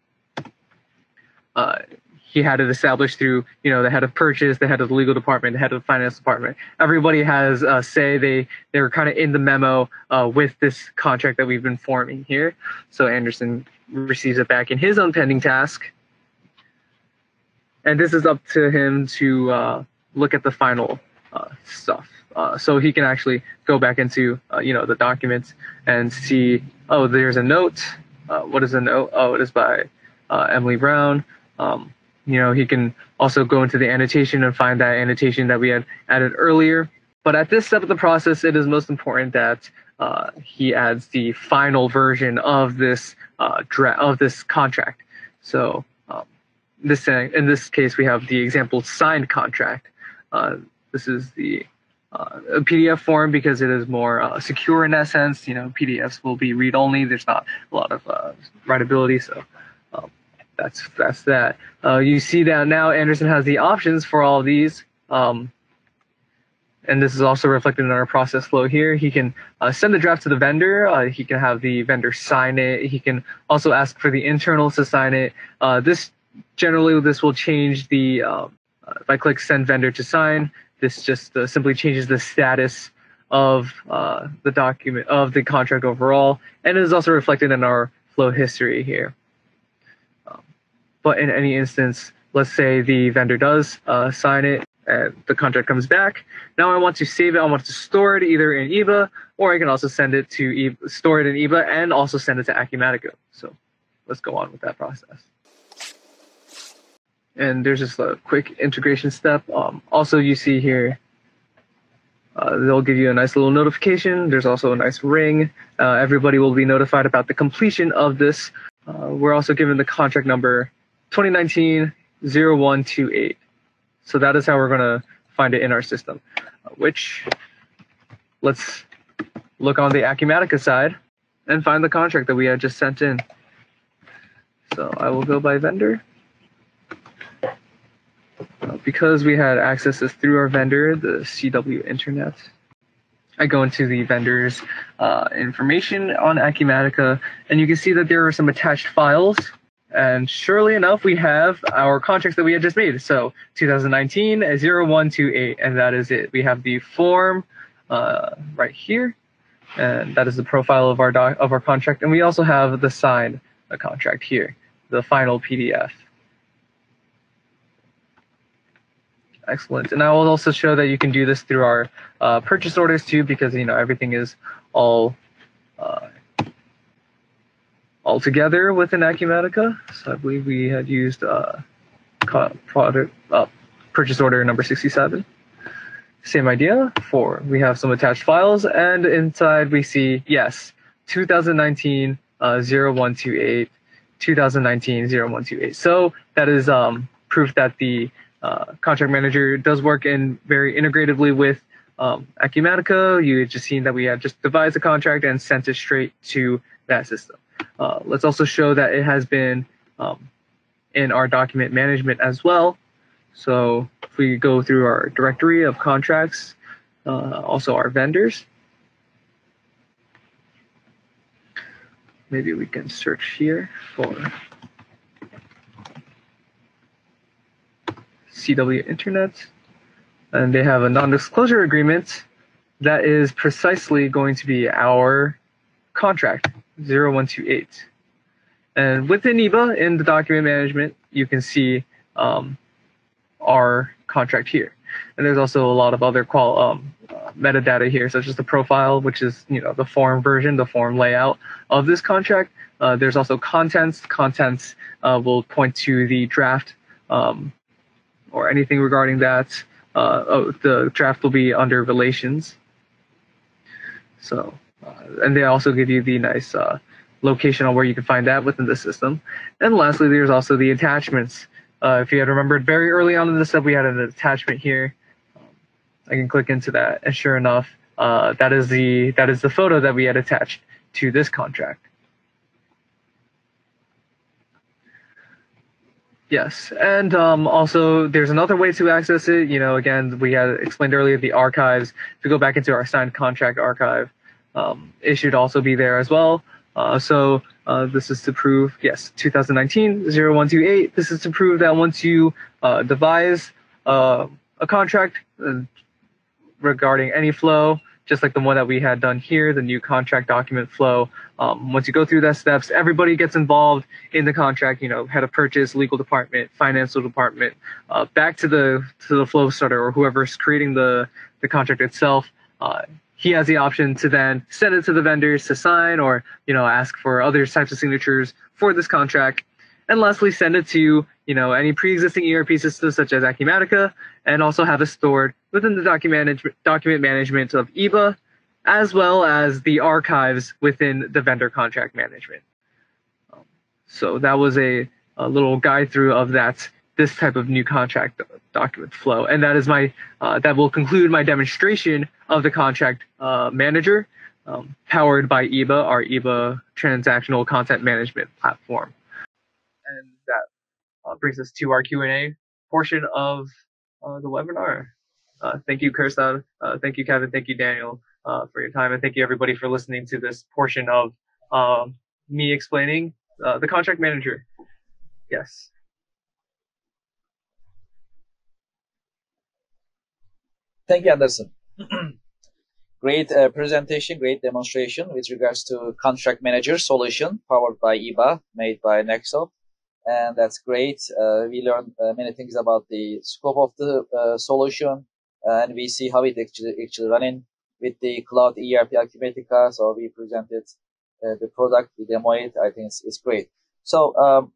he had it established through the head of purchase, the head of the legal department, the head of the finance department. Everybody has say. They were kind of in the memo with this contract that we've been forming here. So Anderson receives it back in his own pending task, and this is up to him to look at the final stuff. So he can actually go back into the documents and see, oh, there's a note. What is a note? Oh, it is by Emily Brown. He can also go into the annotation and find that annotation that we had added earlier. But at this step of the process, it is most important that he adds the final version of this contract. So in this case, we have the example signed contract. This is the a PDF form because it is more secure in that sense. PDFs will be read-only. There's not a lot of writability, so that's that. You see that now Anderson has the options for all of these, and this is also reflected in our process flow here. He can send the draft to the vendor. He can have the vendor sign it. He can also ask for the internals to sign it. This will change the if I click send vendor to sign, this just simply changes the status of the document, of the contract overall, and it is also reflected in our flow history here. But in any instance, let's say the vendor does sign it and the contract comes back. Now I want to save it. I want to store it either in EBA, or I can also send it to store it in EBA and also send it to Acumatica. So let's go on with that process. And there's just a quick integration step. Also, you see here, they'll give you a nice little notification. There's also a nice ring. Everybody will be notified about the completion of this. We're also given the contract number 2019-0128. So that is how we're going to find it in our system, which let's look on the Acumatica side and find the contract that we had just sent in. So I will go by vendor. Because we had access to through our vendor, the CW Internet, I go into the vendor's information on Acumatica, and you can see that there are some attached files. And surely enough, we have our contracts that we had just made. So 2019-0128, and that is it. We have the form right here, and that is the profile of our contract. And we also have the signed contract here, the final PDF. Excellent. And I will also show that you can do this through our purchase orders too, because everything is all together within Acumatica. So I believe we had used purchase order number 67. same idea. We have some attached files, and inside we see, yes, 2019 0128, 2019 0128. So that is proof that the contract manager does work in very integratively with Acumatica. You had just seen that we had just devised a contract and sent it straight to that system. Let's also show that it has been in our document management as well. So if we go through our directory of contracts, also our vendors, maybe we can search here for CW Internet, and they have a non-disclosure agreement that is precisely going to be our contract 0128. And within EBA, in the document management, you can see our contract here. And there's also a lot of other metadata here, such as the profile, which is the form version, the form layout of this contract. There's also contents. Contents will point to the draft or anything regarding that. The draft will be under relations. So, and they also give you the nice location on where you can find that within the system. And lastly, there's also the attachments. If you had remembered very early on in the step, we had an attachment here. I can click into that, and sure enough, that is the photo that we had attached to this contract. Yes, and also there's another way to access it. Again, we had explained earlier the archives. If we go back into our signed contract archive, it should also be there as well. So this is to prove, yes, 2019 0128. This is to prove that once you devise a contract regarding any flow, just like the one that we had done here, the new contract document flow. Once you go through that steps, everybody gets involved in the contract. Head of purchase, legal department, financial department, back to the flow starter or whoever's creating the contract itself. He has the option to then send it to the vendors to sign, or ask for other types of signatures for this contract. And lastly, send it to any pre-existing ERP systems such as Acumatica, and also have it stored within the document management of EBA, as well as the archives within the vendor contract management. So that was a little guide through of this type of new contract document flow, and that is that will conclude my demonstration of the contract manager, powered by EBA, our EBA transactional content management platform. And that brings us to our Q&A portion of the webinar. Thank you, Kirstad. Thank you, Kevin. Thank you, Daniel, for your time. And thank you, everybody, for listening to this portion of me explaining the contract manager. Yes. Thank you, Anderson. Great presentation, great demonstration with regards to contract manager solution powered by EBA, made by Nexop. And that's great. We learned many things about the scope of the solution, and we see how it actually running with the Cloud ERP Acumatica. So we presented the product, we demo it. I think it's great. So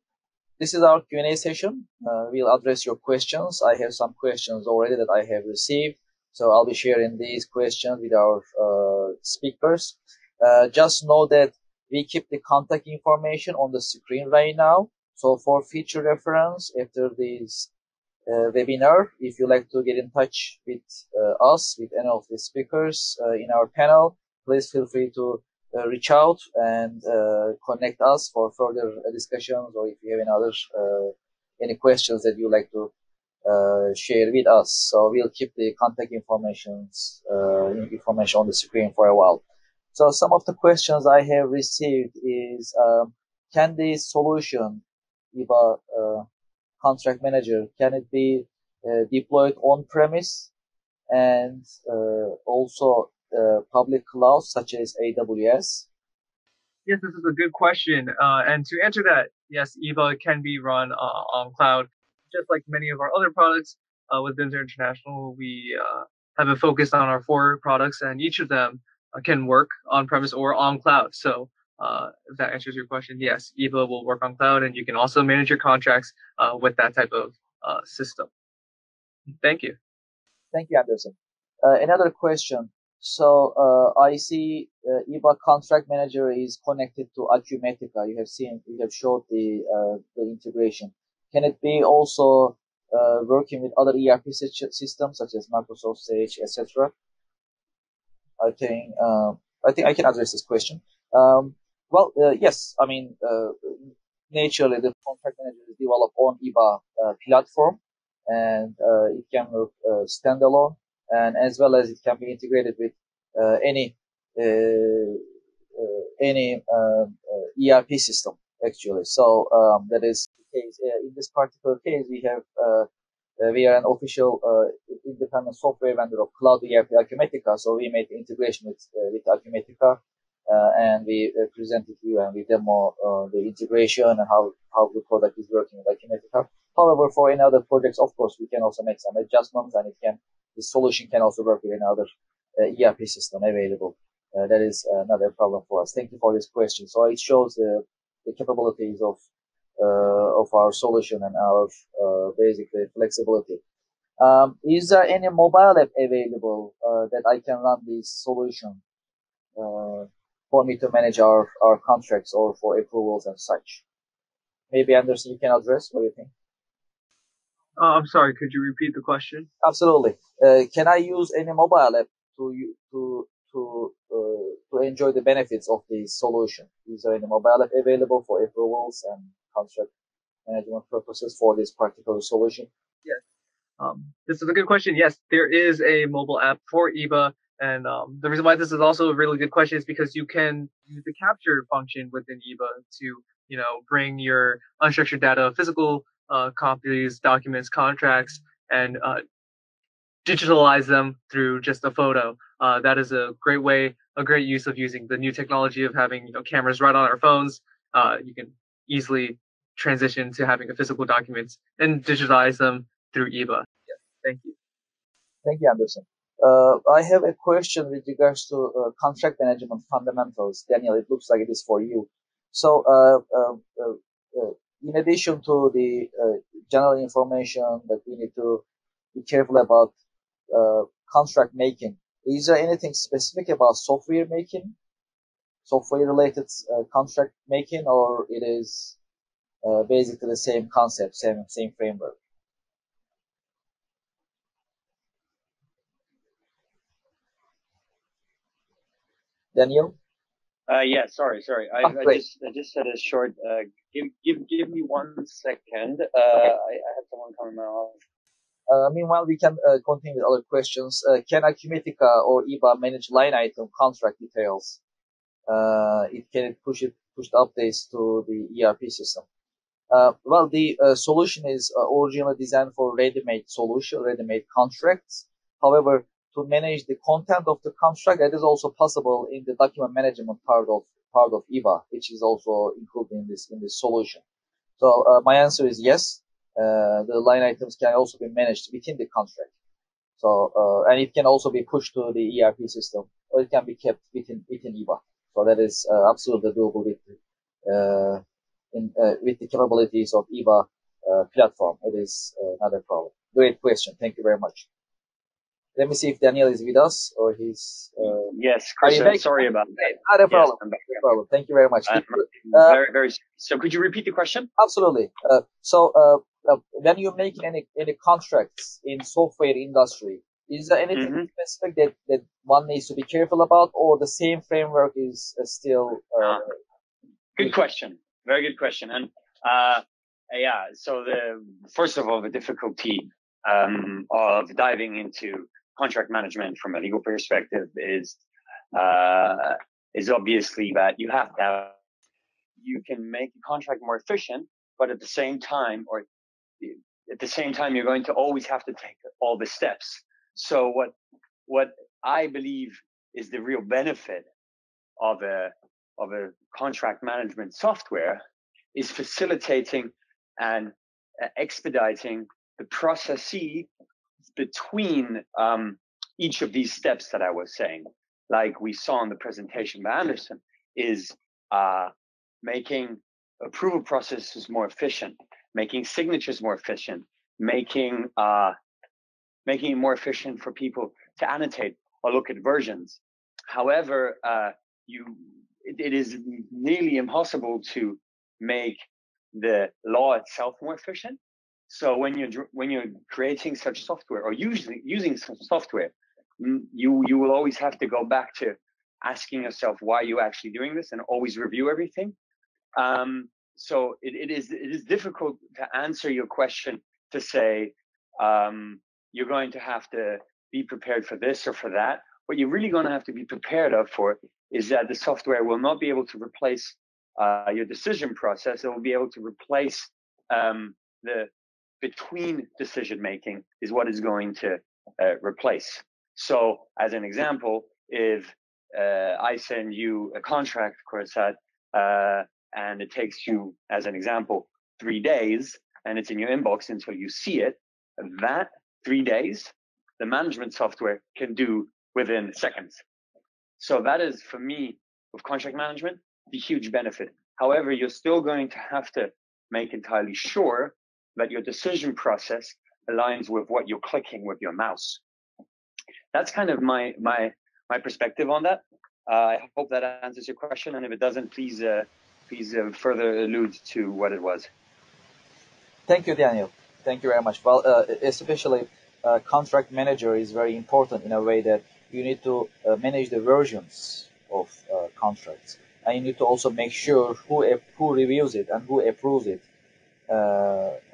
this is our Q&A session. We'll address your questions. I have some questions already that I have received. So I'll be sharing these questions with our speakers. Just know that we keep the contact information on the screen right now. So for future reference, after this webinar, if you like to get in touch with us, with any of the speakers in our panel, please feel free to reach out and connect us for further discussions, or if you have any questions that you'd like to share with us. So we'll keep the contact information on the screen for a while. So some of the questions I have received is, can the solution, EBA contract manager, can it be deployed on-premise and also public clouds such as AWS? Yes, this is a good question. And to answer that, yes, EBA can be run on cloud. Just like many of our other products with Bimser International, we have been focused on our 4 products, and each of them can work on-premise or on cloud. So if that answers your question, yes, EBA will work on cloud, and you can also manage your contracts with that type of system. Thank you. Thank you, Anderson. Another question. So I see EBA contract manager is connected to Acumatica. You have showed the integration. Can it be also working with other ERP systems such as Microsoft Sage, etc.? I think I can address this question. Yes. I mean, naturally, the contract manager is developed on EBA platform, and it can work standalone, and as well as it can be integrated with any ERP system actually. So that is the case. In this particular case, we are an official independent software vendor of Cloud ERP Acumatica, so we made the integration with Acumatica, and we present it to you and we demo the integration and how the product is working with Acumatica. However, for any other projects, of course, we can also make some adjustments, and the solution can also work with another ERP system available. That is not a problem for us. Thank you for this question. So it shows the capabilities of our solution and our basically flexibility. Is there any mobile app available that I can run this solution for me to manage our contracts or for approvals and such? Maybe Anderson, you can address. What do you think? I'm sorry. Could you repeat the question? Absolutely. Can I use any mobile app to enjoy the benefits of the solution? Is there any mobile app available for approvals and contract management purposes for this particular solution? Yes. This is a good question. Yes, there is a mobile app for EBA. And the reason why this is also a really good question is because you can use the capture function within EBA to, bring your unstructured data, physical copies, documents, contracts, and digitalize them through just a photo. That is a great use of using the new technology of having cameras right on our phones. You can easily transition to having a physical documents and digitize them through EBA. Yes, thank you. Thank you, Anderson. I have a question with regards to contract management fundamentals. Daniel, it looks like it is for you. So, in addition to the general information that we need to be careful about contract making, is there anything specific about software making, software-related contract making, or it is basically the same concept, same framework? Daniel? Yeah, sorry. I just said a short. Give me 1 second. I had someone coming my office. Meanwhile, we can continue with other questions. Can Acumatica or EBA manage line item contract details? It can push updates to the ERP system. The solution is originally designed for ready-made contracts. However, to manage the content of the contract, that is also possible in the document management part of EBA, which is also included in this solution. So my answer is yes. The line items can also be managed within the contract. So and it can also be pushed to the ERP system, or it can be kept within EBA. So that is absolutely doable with the capabilities of EBA platform. It is not a problem. Great question. Thank you very much. Let me see if Daniel is with us or he's. Yes, Chris, sorry about that. Not a problem. Yes, no problem. Thank you very much. Very. So, could you repeat the question? Absolutely. When you're making any contracts in software industry, is there anything specific that one needs to be careful about, or the same framework is still? Good question. Very good question. And so first of all, the difficulty of diving into contract management from a legal perspective is obviously that you can make the contract more efficient, but at the same time, you're going to always have to take all the steps. So what I believe is the real benefit of a contract management software is facilitating and expediting the processes between each of these steps that I was saying, like we saw in the presentation by Anderson, is making approval processes more efficient, making signatures more efficient, making it more efficient for people to annotate or look at versions. However, it is nearly impossible to make the law itself more efficient. So when you're creating such software or using some software, you will always have to go back to asking yourself why you're actually doing this and always review everything. So it is difficult to answer your question to say you're going to have to be prepared for this or for that. What you're really going to have to be prepared for is that the software will not be able to replace your decision process. It will be able to replace the between decision making is what is going to replace. So as an example, if I send you a contract, Corsat, and it takes you, as an example, 3 days, and it's in your inbox until you see it, that 3 days, the management software can do within seconds. So that is, for me, with contract management, the huge benefit. However, you're still going to have to make entirely sure that your decision process aligns with what you're clicking with your mouse. That's kind of my perspective on that. I hope that answers your question, and if it doesn't, please further allude to what it was. Thank you, Daniel. Thank you very much. Well, especially contract manager is very important in a way that you need to manage the versions of contracts, and you need to also make sure who reviews it and who approves it.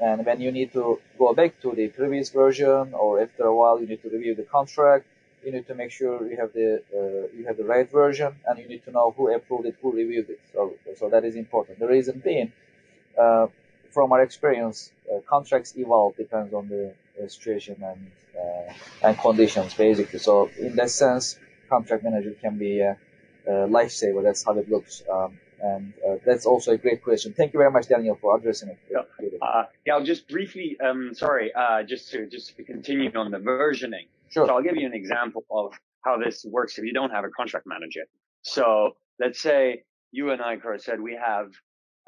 And when you need to go back to the previous version, or after a while you need to review the contract, you need to make sure you have the right version, and you need to know who approved it, who reviewed it. So that is important. The reason being, from our experience, contracts evolve depends on the situation and conditions, basically. So in that sense, contract manager can be a lifesaver. That's how it looks. And that's also a great question. Thank you very much, Daniel, for addressing it. I'll just briefly, just to continue on the versioning. Sure. So I'll give you an example of how this works if you don't have a contract manager. So let's say you and I, Kurt, said we have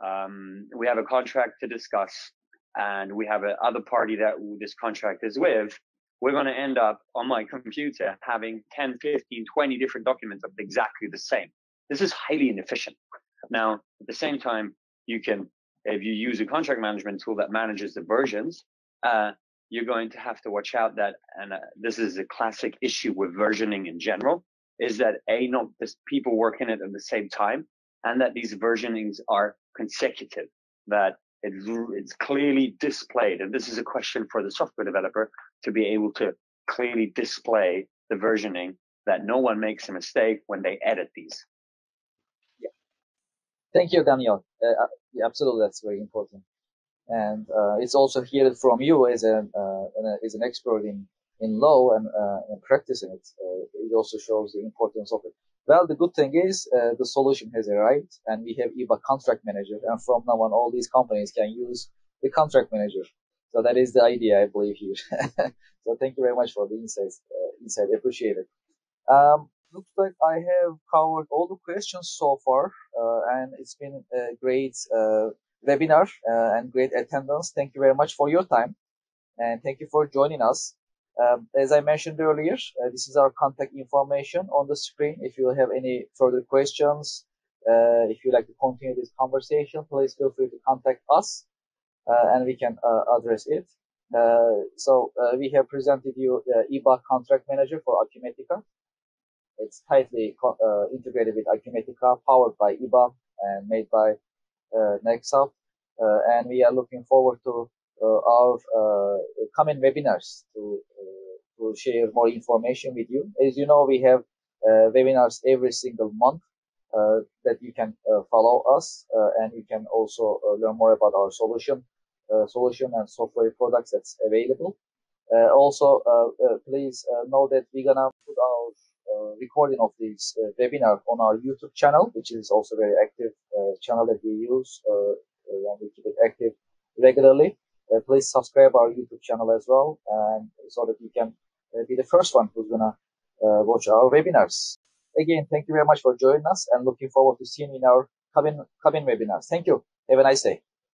a contract to discuss, and we have another party that this contract is with. We're going to end up on my computer having 10, 15, 20 different documents of exactly the same. This is highly inefficient. Now, at the same time, you can, if you use a contract management tool that manages the versions, you're going to have to watch out that, and this is a classic issue with versioning in general, is that not just people working it at the same time, and that these versionings are consecutive, that it's clearly displayed. And this is a question for the software developer to be able to clearly display the versioning, that no one makes a mistake when they edit these. Yeah. Thank you, Daniel. Yeah, absolutely, that's very important. And it's also heard from you as an expert in law and practicing it. It also shows the importance of it. Well, the good thing is the solution has arrived, and we have EBA Contract Manager, and from now on, all these companies can use the Contract Manager. So that is the idea, I believe, here. So thank you very much for the insight. Appreciate it. Looks like I have covered all the questions so far, and it's been a great webinar and great attendance. Thank you very much for your time, and thank you for joining us. As I mentioned earlier, this is our contact information on the screen. If you have any further questions, if you'd like to continue this conversation, please feel free to contact us, and we can address it. So we have presented you EBA Contract Manager for Acumatica. It's tightly integrated with Acumatica, powered by EBA and made by Nextsoft, and we are looking forward to our coming webinars to share more information with you. As you know, we have webinars every single month that you can follow us, and you can also learn more about our solution and software products that's available. Also, please know that we're gonna put our recording of this webinar on our YouTube channel, which is also a very active channel that we use and we keep it active regularly. Please subscribe our YouTube channel as well, and so that you can be the first one who's gonna watch our webinars. Again, thank you very much for joining us, and looking forward to seeing you in our coming webinars. Thank you. Have a nice day.